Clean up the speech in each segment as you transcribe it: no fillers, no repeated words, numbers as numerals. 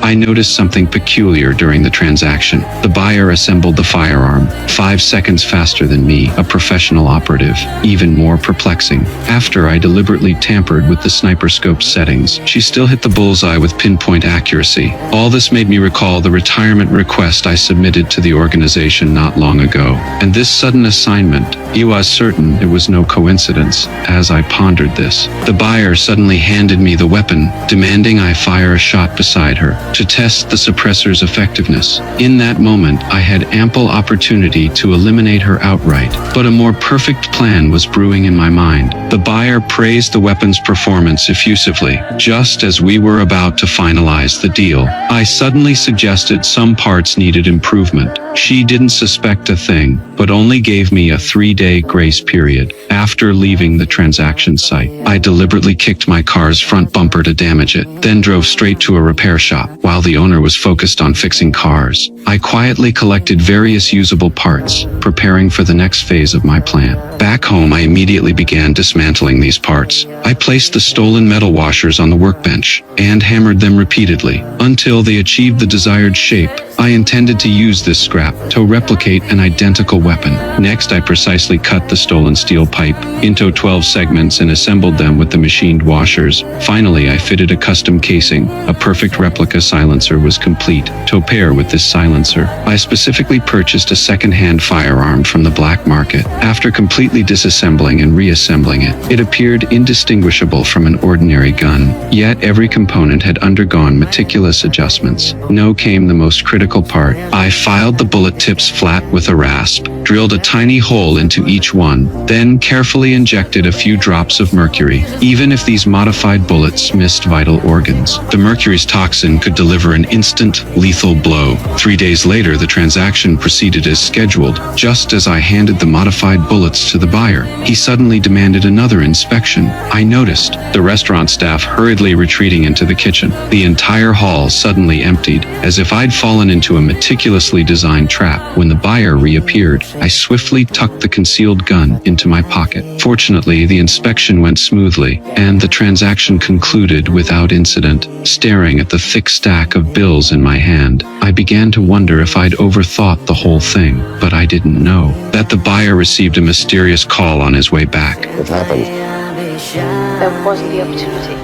I noticed something peculiar during the transaction. The buyer assembled the firearm 5 seconds faster than me, a professional operative. Even more perplexing, after I deliberately tampered with the sniper scope's settings, she still hit the bullseye with pinpoint accuracy. All this made me recall the retirement request I submitted to the organization not long ago. And this sudden assignment, I was certain it was no coincidence. As I pondered this, the buyer suddenly handed me the weapon, demanding I fire a shot beside her to test the suppressor's effectiveness. In that moment, I had ample opportunity to eliminate her outright, but a more perfect plan was brewing in my mind. The buyer praised the weapon's performance effusively. Just as we were about to finalize the deal, I suddenly suggested some parts needed improvement. She didn't suspect a thing, but only gave me a 3-day grace period. After leaving the transaction site, I deliberately kicked my car's front bumper to damage it, then drove straight to a repair shop. While the owner was focused on fixing cars, I quietly collected various usable parts, preparing for the next phase of my plan. Back home, I immediately began dismantling these parts. I placed the stolen metal washers on the workbench and hammered them repeatedly until they achieved the desired shape. I intended to use this scrap to replicate an identical weapon. Next, I precisely cut the stolen steel pipe into 12 segments and assembled them with the machined washers. Finally, I fitted a custom casing. A perfect replica silencer was complete. To pair with this silencer, I specifically purchased a second-hand firearm from the black market. After completely disassembling and reassembling it, it appeared indistinguishable from an ordinary gun. Yet every component had undergone meticulous adjustments. Now came the most critical part. I filed the bullet tips flat with a rasp, drilled a tiny hole into each one, then carefully injected a few drops of mercury. Even if these modified bullets missed vital organs, the mercury's toxin could deliver an instant, lethal blow. 3 days later, the transaction proceeded as scheduled. Just as I handed the modified bullets to the buyer, he suddenly demanded another inspection. I noticed the restaurant staff hurriedly retreating into the kitchen. The entire hall suddenly emptied, as if I'd fallen into a meticulously designed trap. When the buyer reappeared, I swiftly tucked the concealed gun into my pocket. Fortunately, the inspection went smoothly, and the transaction concluded without incident. Staring at the thick stack of bills in my hand, I began to wonder if I'd overthought the whole thing, but I didn't know that the buyer received a mysterious call on his way back. What happened? There wasn't the opportunity.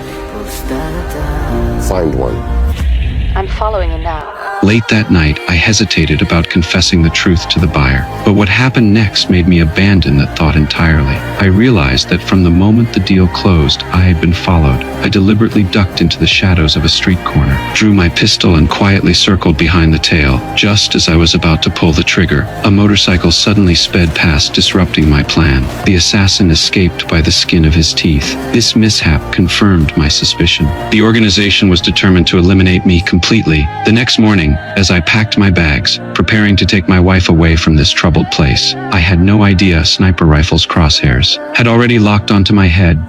Find one. I'm following you now. Late that night, I hesitated about confessing the truth to the buyer, but what happened next made me abandon that thought entirely. I realized that from the moment the deal closed, I had been followed. I deliberately ducked into the shadows of a street corner, drew my pistol and quietly circled behind the tail. Just as I was about to pull the trigger, a motorcycle suddenly sped past, disrupting my plan. The assassin escaped by the skin of his teeth. This mishap confirmed my suspicion. The organization was determined to eliminate me completely. The next morning, as I packed my bags, preparing to take my wife away from this troubled place, I had no idea sniper rifles' crosshairs had already locked onto my head.